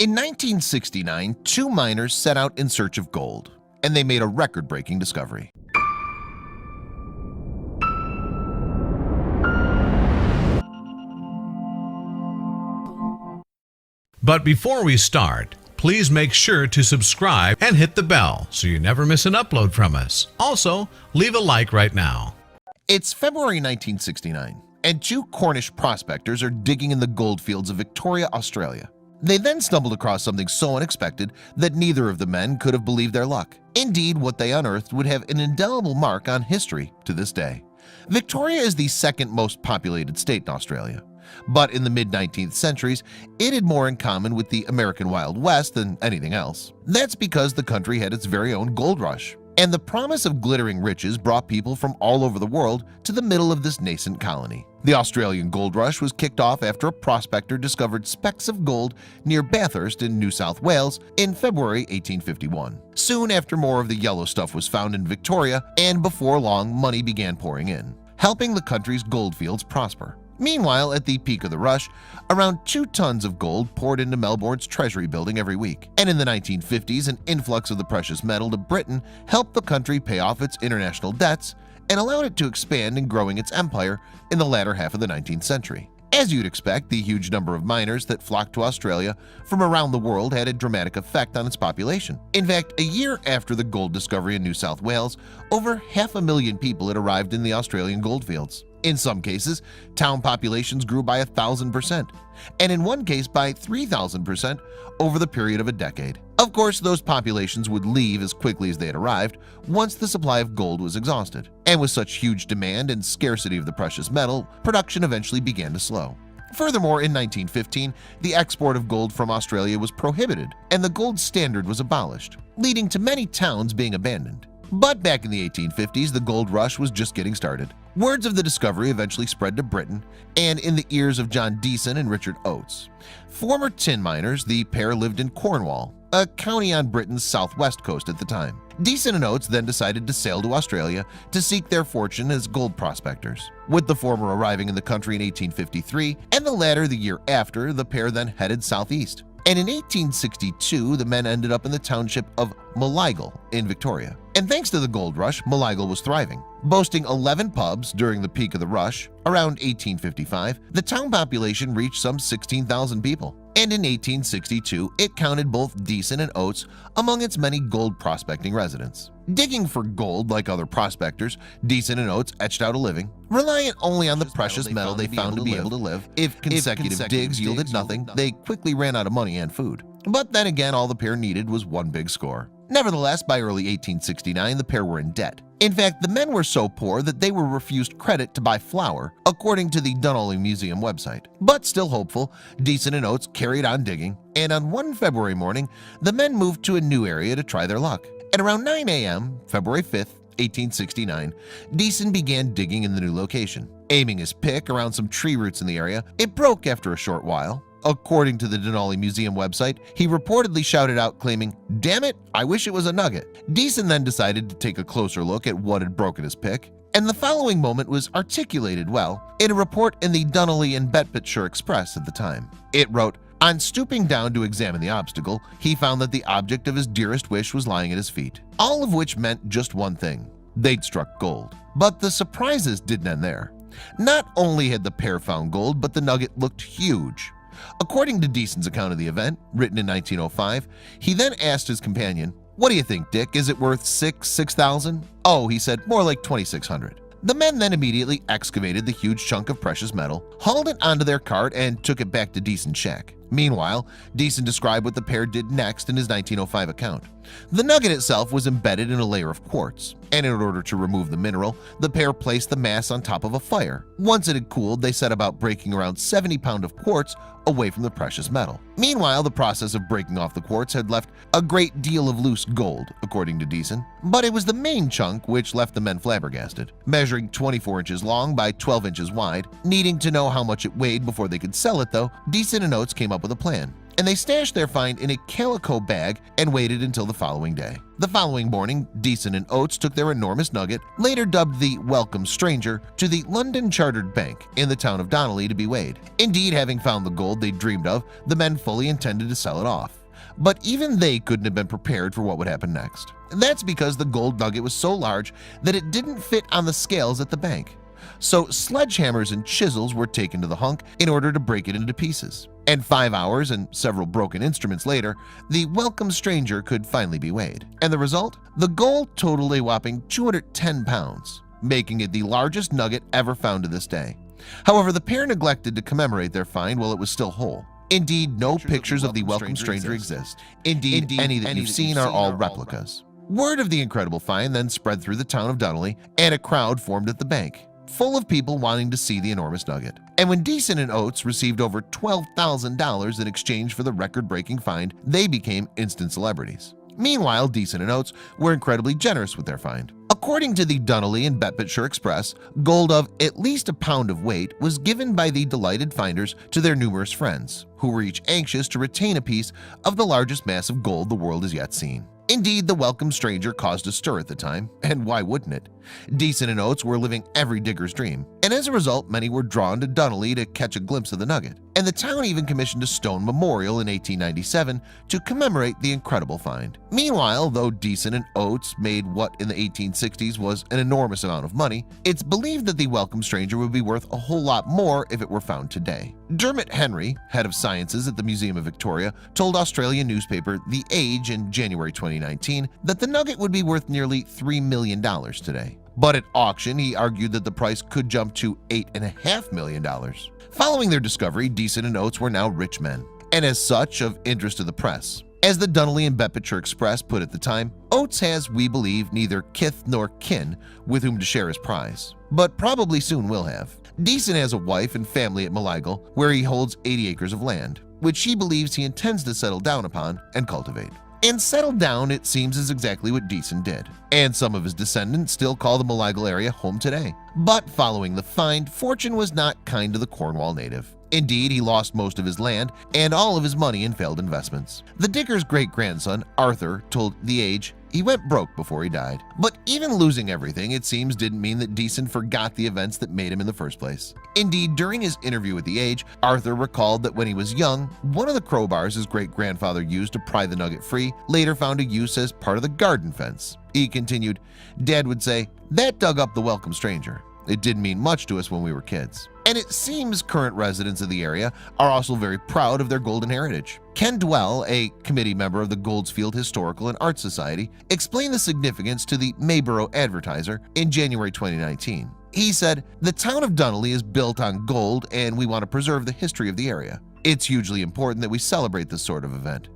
In 1969, two miners set out in search of gold, and they made a record-breaking discovery. But before we start, please make sure to subscribe and hit the bell so you never miss an upload from us. Also, leave a like right now. It's February 1969, and two Cornish prospectors are digging in the gold fields of Victoria, Australia. They then stumbled across something so unexpected that neither of the men could have believed their luck. Indeed, what they unearthed would have an indelible mark on history to this day. Victoria is the second most populated state in Australia. But in the mid-19th centuries, it had more in common with the American Wild West than anything else. That's because the country had its very own gold rush, and the promise of glittering riches brought people from all over the world to the middle of this nascent colony. The Australian gold rush was kicked off after a prospector discovered specks of gold near Bathurst in New South Wales in February 1851. Soon after, more of the yellow stuff was found in Victoria, and before long, money began pouring in, helping the country's gold fields prosper. Meanwhile, at the peak of the rush, around 2 tons of gold poured into Melbourne's Treasury building every week. And in the 1950s, an influx of the precious metal to Britain helped the country pay off its international debts and allowed it to expand in growing its empire in the latter half of the 19th century. As you'd expect, the huge number of miners that flocked to Australia from around the world had a dramatic effect on its population. In fact, a year after the gold discovery in New South Wales, over 500,000 people had arrived in the Australian goldfields. In some cases, town populations grew by 1,000%, and in one case by 3,000% over the period of a decade. Of course, those populations would leave as quickly as they had arrived once the supply of gold was exhausted. And with such huge demand and scarcity of the precious metal, production eventually began to slow. Furthermore, in 1915, the export of gold from Australia was prohibited, and the gold standard was abolished, leading to many towns being abandoned. But back in the 1850s, the gold rush was just getting started. Words of the discovery eventually spread to Britain, and in the ears of John Deason and Richard Oates. Former tin miners, the pair lived in Cornwall, a county on Britain's southwest coast at the time. Deason and Oates then decided to sail to Australia to seek their fortune as gold prospectors. With the former arriving in the country in 1853, and the latter the year after, the pair then headed southeast. And in 1862, the men ended up in the township of Malagal in Victoria. And thanks to the gold rush, Malagal was thriving. Boasting 11 pubs during the peak of the rush, around 1855, the town population reached some 16,000 people. And in 1862, it counted both Deason and Oates among its many gold prospecting residents. Digging for gold like other prospectors, Deason and Oates etched out a living, reliant only on the precious metal they found to be able to live. If consecutive digs yielded nothing, they quickly ran out of money and food. But then again, all the pair needed was one big score. Nevertheless, by early 1869, the pair were in debt. In fact, the men were so poor that they were refused credit to buy flour, according to the Dunolly Museum website. But still hopeful, Deason and Oates carried on digging, and on one February morning, the men moved to a new area to try their luck. At around 9 a.m., February 5th, 1869, Deason began digging in the new location. Aiming his pick around some tree roots in the area, it broke after a short while. According to the Denali Museum website, he reportedly shouted out claiming, "Damn it, I wish it was a nugget." Deason then decided to take a closer look at what had broken his pick, and the following moment was articulated well in a report in the Dunolly and Bedfordshire Express at the time. It wrote, "On stooping down to examine the obstacle, he found that the object of his dearest wish was lying at his feet." All of which meant just one thing: they'd struck gold. But the surprises didn't end there. Not only had the pair found gold, but the nugget looked huge. According to Deason's account of the event, written in 1905, he then asked his companion, "What do you think, Dick? Is it worth 6,000? Oh, he said, more like 2,600. The men then immediately excavated the huge chunk of precious metal, hauled it onto their cart, and took it back to Deason's shack. Meanwhile, Deason described what the pair did next in his 1905 account. The nugget itself was embedded in a layer of quartz, and in order to remove the mineral, the pair placed the mass on top of a fire. Once it had cooled, they set about breaking around 70 pounds of quartz away from the precious metal. Meanwhile, the process of breaking off the quartz had left a great deal of loose gold, according to Deason, but it was the main chunk which left the men flabbergasted. Measuring 24 inches long by 12 inches wide, needing to know how much it weighed before they could sell it though, Deason and Oates came up with a plan. and they stashed their find in a calico bag and waited until the following day. The following morning, Deason and Oates took their enormous nugget, later dubbed the Welcome Stranger, to the London Chartered Bank in the town of Donnelly to be weighed. Indeed, having found the gold they dreamed of, the men fully intended to sell it off. But even they couldn't have been prepared for what would happen next. And that's because the gold nugget was so large that it didn't fit on the scales at the bank. So sledgehammers and chisels were taken to the hunk in order to break it into pieces. And 5 hours and several broken instruments later, the Welcome Stranger could finally be weighed. And the result? The gold totaled a whopping 210 pounds, making it the largest nugget ever found to this day. However, the pair neglected to commemorate their find while it was still whole. Indeed, no pictures of the Welcome Stranger exist. Indeed, any that you've seen are all replicas. Word of the incredible find then spread through the town of Donnelly, and a crowd formed at the bank, full of people wanting to see the enormous nugget. And when Deason and Oates received over $12,000 in exchange for the record-breaking find, they became instant celebrities. Meanwhile, Deason and Oates were incredibly generous with their find. According to the Donnelly and Bedfordshire Express, gold of at least a pound of weight was given by the delighted finders to their numerous friends, who were each anxious to retain a piece of the largest mass of gold the world has yet seen. Indeed, the Welcome Stranger caused a stir at the time, and why wouldn't it? Deason and Oates were living every digger's dream, and as a result, many were drawn to Donnelly to catch a glimpse of the nugget. And the town even commissioned a stone memorial in 1897 to commemorate the incredible find. Meanwhile, though Deason and Oates made what in the 1860s was an enormous amount of money, it's believed that the Welcome Stranger would be worth a whole lot more if it were found today. Dermot Henry, head of sciences at the Museum of Victoria, told Australian newspaper The Age in January 2019 that the nugget would be worth nearly $3 million today. But at auction, he argued that the price could jump to $8.5 million. Following their discovery, Deason and Oates were now rich men, and as such, of interest to the press. As the Donnelly and Bedfordshire Express put at the time, Oates has, we believe, neither kith nor kin with whom to share his prize, but probably soon will have. Deason has a wife and family at Maligal, where he holds 80 acres of land, which he believes he intends to settle down upon and cultivate. And settle down, it seems, is exactly what Deason did, and some of his descendants still call the Maligal area home today. But following the find, fortune was not kind to the Cornwall native. Indeed, he lost most of his land and all of his money in failed investments. The digger's great-grandson, Arthur, told The Age he went broke before he died. But even losing everything, it seems, didn't mean that Deason forgot the events that made him in the first place. Indeed, during his interview with The Age, Arthur recalled that when he was young, one of the crowbars his great-grandfather used to pry the nugget free later found a use as part of the garden fence. He continued, "Dad would say, 'That dug up the Welcome Stranger.' It didn't mean much to us when we were kids." And it seems current residents of the area are also very proud of their golden heritage. Ken Dwell, a committee member of the Goldsfield Historical and Art Society, explained the significance to the Mayboro Advertiser in January 2019. He said, "The town of Donnelly is built on gold, and we want to preserve the history of the area. It's hugely important that we celebrate this sort of event.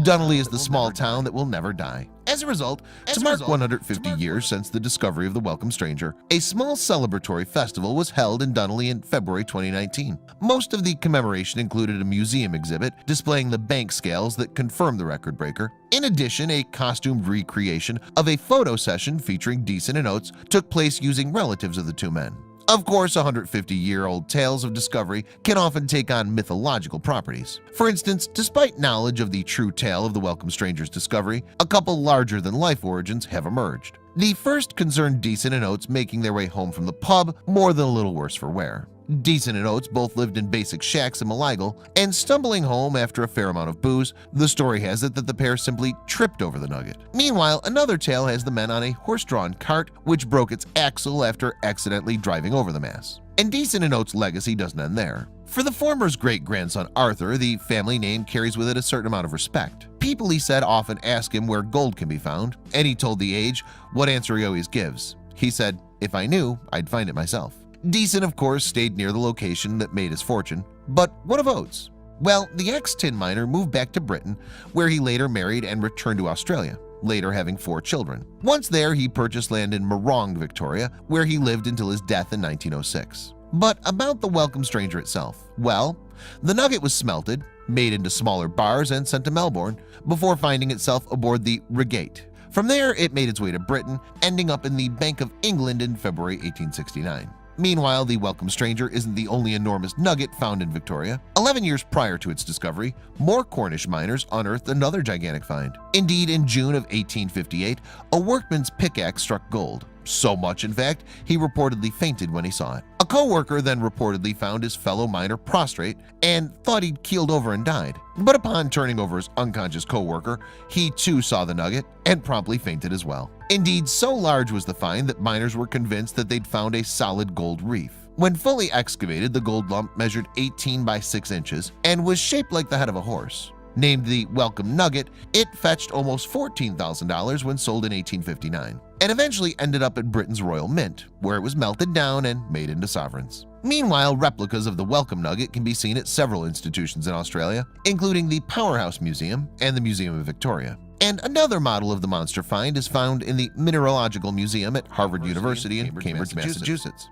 Donnelly is the small town that will never die." As a result, to mark 150 years since the discovery of the Welcome Stranger, a small celebratory festival was held in Donnelly in February 2019. Most of the commemoration included a museum exhibit displaying the bank scales that confirm the record breaker. In addition, a costumed recreation of a photo session featuring Deason and Oates took place using relatives of the two men. Of course, 150-year-old tales of discovery can often take on mythological properties. For instance, despite knowledge of the true tale of the Welcome Stranger's discovery, a couple larger-than-life origins have emerged. The first concerned Deason and Oates making their way home from the pub, more than a little worse for wear. Deason and Oates both lived in basic shacks in Maligal, and stumbling home after a fair amount of booze, the story has it that the pair simply tripped over the nugget. Meanwhile, another tale has the men on a horse-drawn cart which broke its axle after accidentally driving over the mass. And Deason and Oates' legacy doesn't end there. For the former's great-grandson Arthur, the family name carries with it a certain amount of respect. People, he said, often ask him where gold can be found, and he told The Age what answer he always gives. He said, "If I knew, I'd find it myself." Deason, of course, stayed near the location that made his fortune. But what of Oates? Well, the ex-tin miner moved back to Britain, where he later married and returned to Australia, later having 4 children. Once there, he purchased land in Morong, Victoria, where he lived until his death in 1906. But about the Welcome Stranger itself, well, the nugget was smelted, made into smaller bars, and sent to Melbourne before finding itself aboard the Regate. From there, it made its way to Britain, ending up in the Bank of England in February 1869. Meanwhile, the Welcome Stranger isn't the only enormous nugget found in Victoria. 11 years prior to its discovery, more Cornish miners unearthed another gigantic find. Indeed, in June of 1858, a workman's pickaxe struck gold. So much, in fact, he reportedly fainted when he saw it. A co-worker then reportedly found his fellow miner prostrate and thought he'd keeled over and died. But upon turning over his unconscious co-worker, he too saw the nugget and promptly fainted as well. Indeed, so large was the find that miners were convinced that they'd found a solid gold reef. When fully excavated, the gold lump measured 18 by 6 inches and was shaped like the head of a horse. Named the Welcome Nugget, it fetched almost $14,000 when sold in 1859, and eventually ended up at Britain's Royal Mint, where it was melted down and made into sovereigns. Meanwhile, replicas of the Welcome Nugget can be seen at several institutions in Australia, including the Powerhouse Museum and the Museum of Victoria. And another model of the monster find is found in the Mineralogical Museum at Harvard University in Cambridge, Massachusetts.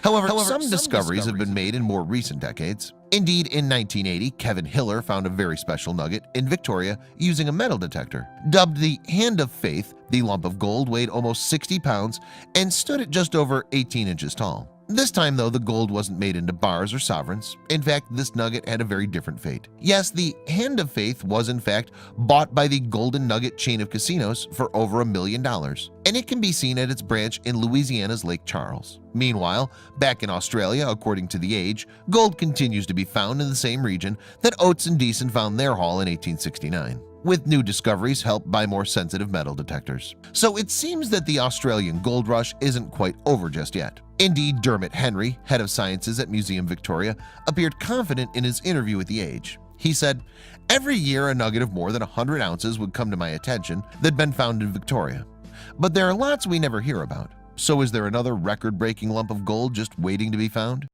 However, some discoveries have been made in more recent decades. Indeed, in 1980, Kevin Hiller found a very special nugget in Victoria using a metal detector. Dubbed the Hand of Faith, the lump of gold weighed almost 60 pounds and stood at just over 18 inches tall. This time, though, the gold wasn't made into bars or sovereigns. In fact, this nugget had a very different fate. Yes, the Hand of Faith was in fact bought by the Golden Nugget chain of casinos for over $1 million, and it can be seen at its branch in Louisiana's Lake Charles. Meanwhile, back in Australia, according to The Age, gold continues to be found in the same region that Oates and Deason found their haul in 1869, with new discoveries helped by more sensitive metal detectors. So it seems that the Australian gold rush isn't quite over just yet. Indeed, Dermot Henry, head of sciences at Museum Victoria, appeared confident in his interview with The Age. He said, "Every year a nugget of more than 100 ounces would come to my attention that'd been found in Victoria. But there are lots we never hear about. So is there another record-breaking lump of gold just waiting to be found?"